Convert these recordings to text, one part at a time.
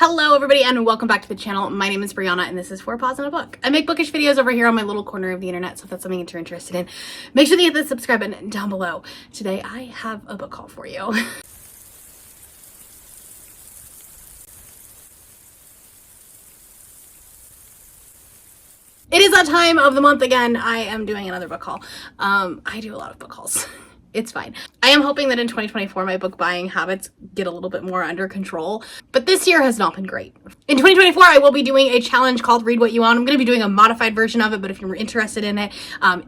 Hello everybody and welcome back to the channel. My name is Brianna and this is For a Pause on a Book. I make bookish videos over here on my little corner of the internet, so if that's something that you're interested in, make sure to hit the subscribe button down below. Today I have a book haul for you. It is that time of the month again. I am doing another book haul. I do a lot of book hauls. It's fine. I am hoping that in 2024 my book buying habits get a little bit more under control, but this year has not been great. In 2024 I will be doing a challenge called Read What You Want. I'm going to be doing a modified version of it, but if you're interested in it,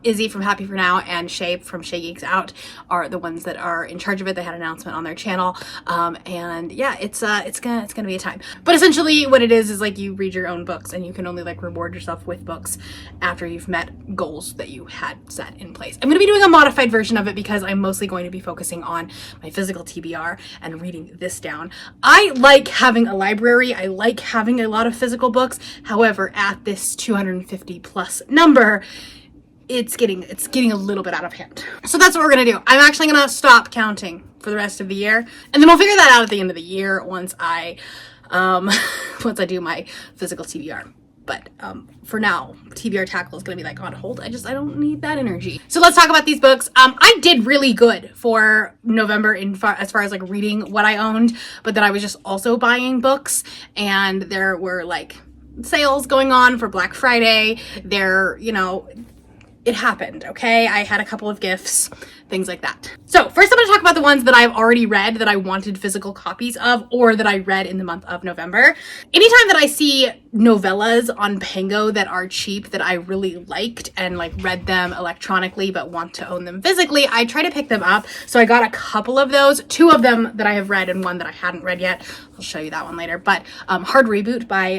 Izzy from Happy For Now and Shay from Shay Geeks Out are the ones that are in charge of it. They had an announcement on their channel, and yeah, it's gonna be a time. But essentially what it is like you read your own books and you can only like reward yourself with books after you've met goals that you had set in place. I'm going to be doing a modified version of it because I'm mostly going to be focusing on my physical TBR and reading this down. I like having a library. I like having a lot of physical books. However, at this 250 plus number, it's getting a little bit out of hand. So that's what we're gonna do. I'm actually gonna stop counting for the rest of the year, and then we'll figure that out at the end of the year once I do my physical TBR. But for now, TBR Tackle is going to be like on hold. I don't need that energy. So let's talk about these books. I did really good for November as far as like reading what I owned, but then I was just also buying books, and there were like sales going on for Black Friday. It happened, okay? I had a couple of gifts, things like that. So first I'm going to talk about the ones that I've already read that I wanted physical copies of, or that I read in the month of November. Anytime that I see novellas on Pango that are cheap that I really liked and like read them electronically but want to own them physically, I try to pick them up. So I got a couple of those, two of them that I have read and one that I hadn't read yet. I'll show you that one later. But Hard Reboot by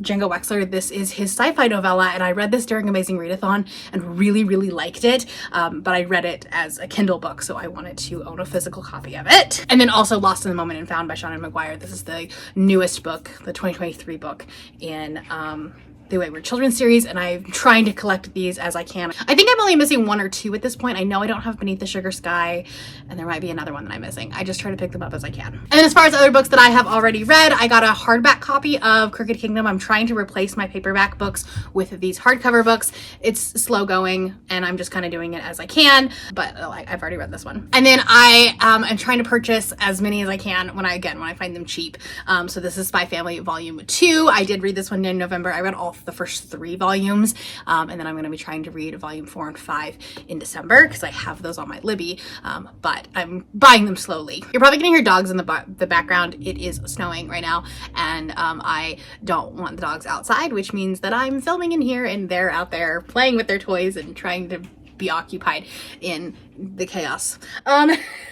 Django Wexler. This is his sci-fi novella, and I read this during Amazing Readathon and really liked it, but I read it as a Kindle book, so I wanted to own a physical copy of it. And then also Lost in the Moment and Found by Seanan McGuire. This is the newest book, the 2023 book in the Wayward Children series, and I'm trying to collect these as I can. I think I'm only missing one or two at this point. I know I don't have Beneath the Sugar Sky, and there might be another one that I'm missing. I just try to pick them up as I can. And then as far as other books that I have already read, I got a hardback copy of Crooked Kingdom. I'm trying to replace my paperback books with these hardcover books. It's slow going, and I'm just kind of doing it as I can, but I've already read this one. And then I am trying to purchase as many as I can when I find them cheap. So this is Spy Family Volume 2. I did read this one in November. I read all the first 3 volumes, and then I'm going to be trying to read Volume 4 and 5 in December because I have those on my Libby, but I'm buying them slowly. You're probably going to hear dogs in the background. It is snowing right now, and I don't want the dogs outside, which means that I'm filming in here and they're out there playing with their toys and trying to be occupied in the chaos.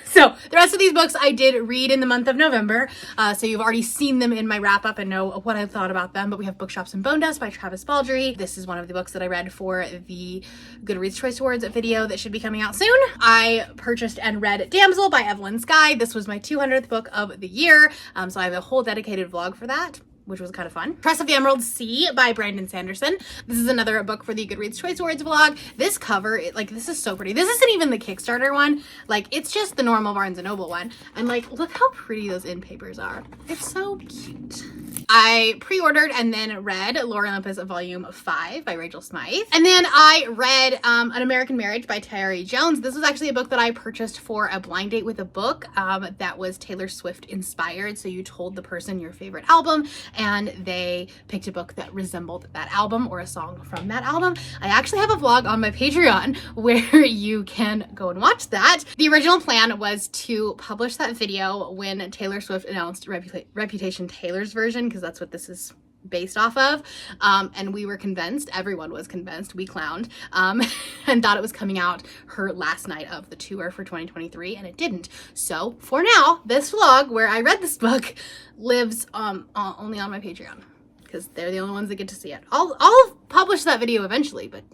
So the rest of these books I did read in the month of November, so you've already seen them in my wrap-up and know what I thought about them. But we have Bookshops and Bone Dust by Travis Baldree. This is one of the books that I read for the Goodreads Choice Awards video that should be coming out soon. I purchased and read Damsel by Evelyn Skye. This was my 200th book of the year, so I have a whole dedicated vlog for that, which was kind of fun. Trust of the Emerald Sea by Brandon Sanderson. This is another book for the Goodreads Choice Awards vlog. This cover, this is so pretty. This isn't even the Kickstarter one. Like, it's just the normal Barnes & Noble one. And like, look how pretty those end papers are. It's so cute. I pre-ordered and then read Lore Olympus Volume 5 by Rachel Smythe. And then I read An American Marriage by Tayari Jones. This was actually a book that I purchased for a blind date with a book that was Taylor Swift inspired. So you told the person your favorite album and they picked a book that resembled that album or a song from that album. I actually have a vlog on my Patreon where you can go and watch that. The original plan was to publish that video when Taylor Swift announced Reputation Taylor's version, because that's what this is based off of, and we were convinced, everyone was convinced, we clowned, and thought it was coming out her last night of the tour for 2023, and it didn't. So for now, this vlog where I read this book lives only on my Patreon, because they're the only ones that get to see it. I'll publish that video eventually, but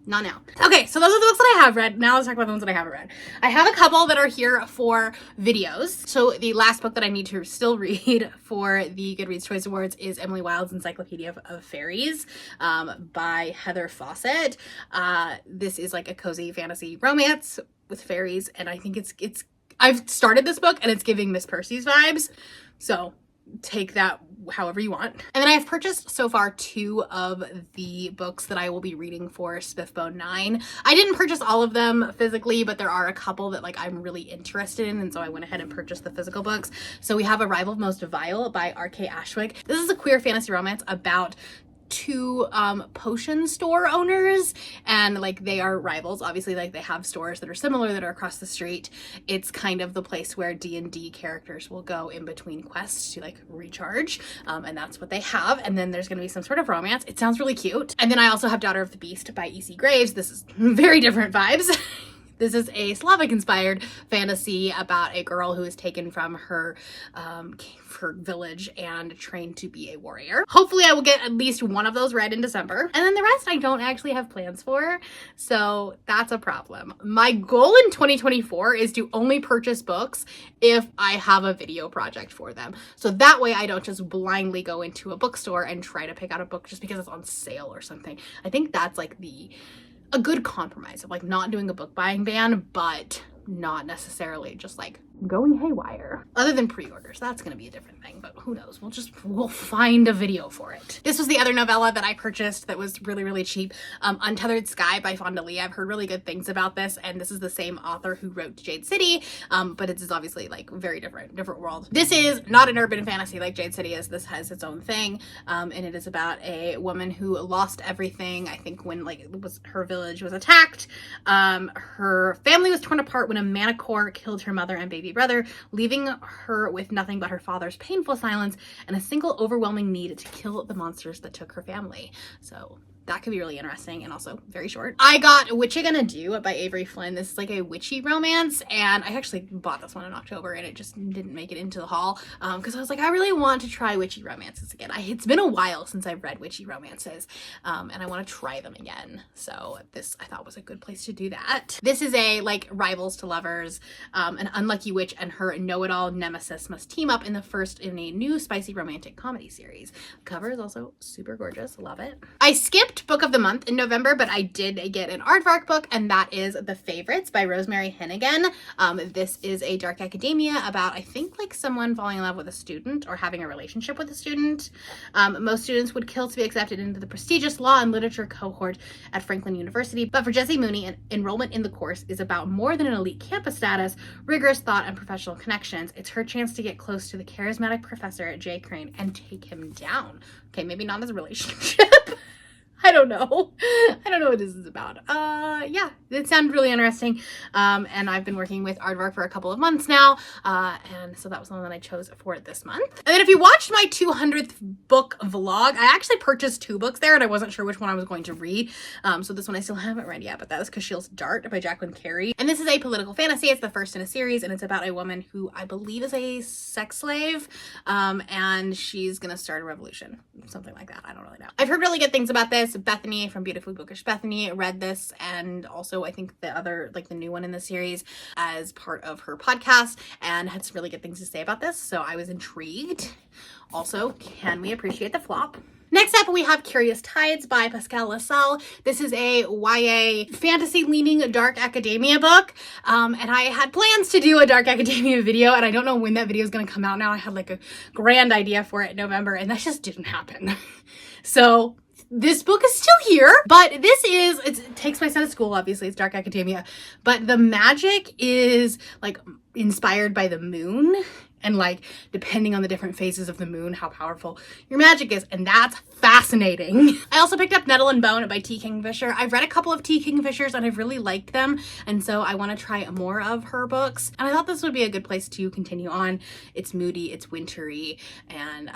not now. Okay, so those are the books that I have read. Now let's talk about the ones that I haven't read. I have a couple that are here for videos. So the last book that I need to still read for the Goodreads Choice Awards is Emily Wilde's Encyclopedia of Fairies by Heather Fawcett. This is like a cozy fantasy romance with fairies, and I think I've started this book and it's giving Miss Percy's vibes. So take that however you want. And then I have purchased so far 2 of the books that I will be reading for Spiffbone 9. I didn't purchase all of them physically, but there are a couple that like I'm really interested in, and so I went ahead and purchased the physical books. So we have Arrival of Most Vile by R.K. Ashwick. This is a queer fantasy romance about 2 potion store owners, and like they are rivals. Obviously, like they have stores that are similar that are across the street. It's kind of the place where D&D characters will go in between quests to like recharge, and that's what they have. And then there's gonna be some sort of romance. It sounds really cute. And then I also have Daughter of the Beast by E.C. Graves. This is very different vibes. This is a Slavic-inspired fantasy about a girl who is taken from her village and trained to be a warrior. Hopefully I will get at least one of those read in December. And then the rest I don't actually have plans for, so that's a problem. My goal in 2024 is to only purchase books if I have a video project for them. So that way I don't just blindly go into a bookstore and try to pick out a book just because it's on sale or something. I think that's like a good compromise of like not doing a book buying ban, but not necessarily just like going haywire. Other than pre-orders, that's gonna be a different thing, but who knows? We'll find a video for it. This was the other novella that I purchased that was really, really cheap. Untethered Sky by Fonda Lee. I've heard really good things about this, and this is the same author who wrote Jade City, but it's obviously like very different world. This is not an urban fantasy like Jade City is. This has its own thing, and it is about a woman who lost everything, I think when like her village was attacked. Her family was torn apart when a manicore killed her mother and baby brother, leaving her with nothing but her father's painful silence and a single overwhelming need to kill the monsters that took her family. So that could be really interesting and also very short. I got What You Gonna Do by Avery Flynn. This is like a witchy romance, and I actually bought this one in October and it just didn't make it into the haul because I was like, I really want to try witchy romances again. It's been a while since I've read witchy romances, and I want to try them again. So this I thought was a good place to do that. This is a like rivals to lovers. An unlucky witch and her know-it-all nemesis must team up in a new spicy romantic comedy series. The cover is also super gorgeous. Love it. I skipped book of the month in November, but I did get an aardvark book, and that is The Favorites by Rosemary Hennigan. This is a dark academia about, I think, like someone falling in love with a student or having a relationship with a student. Most students would kill to be accepted into the prestigious law and literature cohort at Franklin University, but for Jessie Mooney, enrollment in the course is about more than an elite campus status, rigorous thought, and professional connections. It's her chance to get close to the charismatic professor at J. Crane and take him down. Okay, maybe not as a relationship. I don't know. I don't know what this is about. Yeah, it sounded really interesting. And I've been working with Aardvark for a couple of months now. And so that was the one that I chose for this month. And then if you watched my 200th book vlog, I actually purchased 2 books there and I wasn't sure which one I was going to read. So this one I still haven't read yet, but that was Cashil's Dart by Jacqueline Carey. And this is a political fantasy. It's the first in a series, and it's about a woman who I believe is a sex slave. And she's gonna start a revolution. Something like that. I don't really know. I've heard really good things about this. Bethany from Beautifully Bookish Bethany read this, and also I think the other, like the new one in the series, as part of her podcast, and had some really good things to say about this, so I was intrigued. Also, can we appreciate the flop? Next up, we have Curious Tides by Pascal Lassalle. This is a YA fantasy-leaning dark academia book, and I had plans to do a dark academia video, and I don't know when that video is going to come out now. I had like a grand idea for it in November, and that just didn't happen. So this book is still here, but it takes place out of school, obviously, it's dark academia, but the magic is like inspired by the moon, and like depending on the different phases of the moon, how powerful your magic is, and that's fascinating. I also picked up Nettle and Bone by T. Kingfisher. I've read a couple of T. Kingfishers and I've really liked them, and so I want to try more of her books, and I thought this would be a good place to continue on. It's moody, it's wintry, and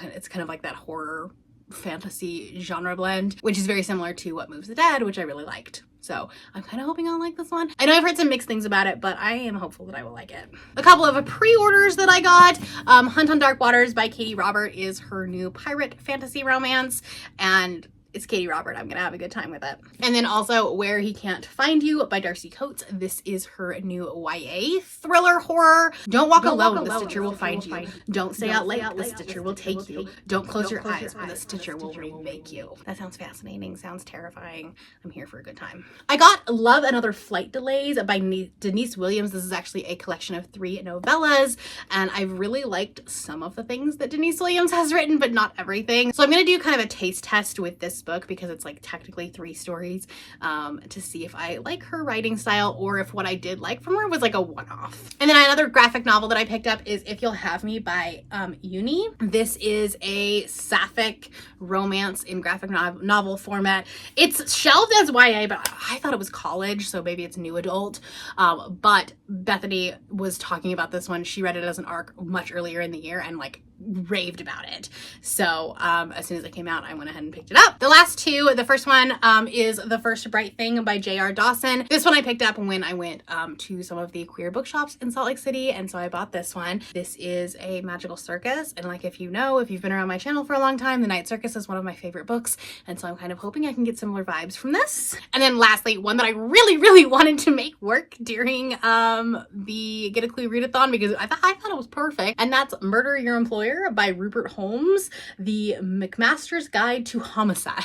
it's kind of like that horror fantasy genre blend, which is very similar to What Moves the Dead, which I really liked. So I'm kind of hoping I'll like this one. I know I've heard some mixed things about it, but I am hopeful that I will like it. A couple of pre-orders that I got. Hunt on Dark Waters by Katie Robert is her new pirate fantasy romance, and it's Katie Robert. I'm gonna have a good time with it. And then also Where He Can't Find You by Darcy Coates. This is her new YA thriller horror. Don't walk alone, the Stitcher will find you. Don't stay out late, the Stitcher will take you. Don't close your eyes, or the Stitcher will remake you. That sounds fascinating, sounds terrifying. I'm here for a good time. I got Love and Other Flight Delays by Denise Williams. This is actually a collection of 3 novellas, and I've really liked some of the things that Denise Williams has written, but not everything. So I'm gonna do kind of a taste test with this book because it's like technically 3 stories to see if I like her writing style or if what I did like from her was like a one-off. And then another graphic novel that I picked up is If You'll Have Me by Uni. This is a sapphic romance in graphic novel format. It's shelved as YA, but I thought it was college, so maybe it's new adult. But Bethany was talking about this one. She read it as an ARC much earlier in the year and like raved about it. So as soon as it came out, I went ahead and picked it up. The last 2, the first one is The First Bright Thing by J.R. Dawson. This one I picked up when I went to some of the queer bookshops in Salt Lake City, and so I bought this one. This is a magical circus, and like if you've been around my channel for a long time, The Night Circus is one of my favorite books, and so I'm kind of hoping I can get similar vibes from this. And then lastly, one that I really wanted to make work during the Get a Clue readathon because I thought it was perfect, and that's Murder Your Employer by Rupert Holmes, the McMaster's Guide to Homicide.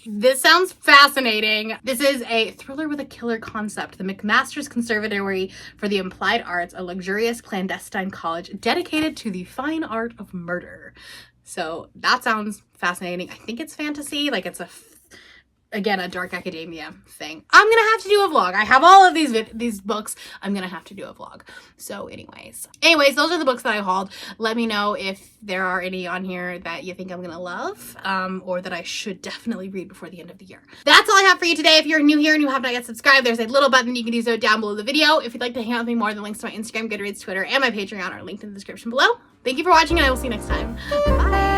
This sounds fascinating. This is a thriller with a killer concept. The McMaster's Conservatory for the Applied Arts, a luxurious clandestine college dedicated to the fine art of murder. So that sounds fascinating. I think it's fantasy, like it's again, a dark academia thing. I'm gonna have to do a vlog. I have all of these books. I'm gonna have to do a vlog. So anyways, those are the books that I hauled. Let me know if there are any on here that you think I'm gonna love, or that I should definitely read before the end of the year. That's all I have for you today. If you're new here and you have not yet subscribed, there's a little button you can do so down below the video. If you'd like to hang out with me more, the links to my Instagram, Goodreads, Twitter, and my Patreon are linked in the description below. Thank you for watching, and I will see you next time. Bye.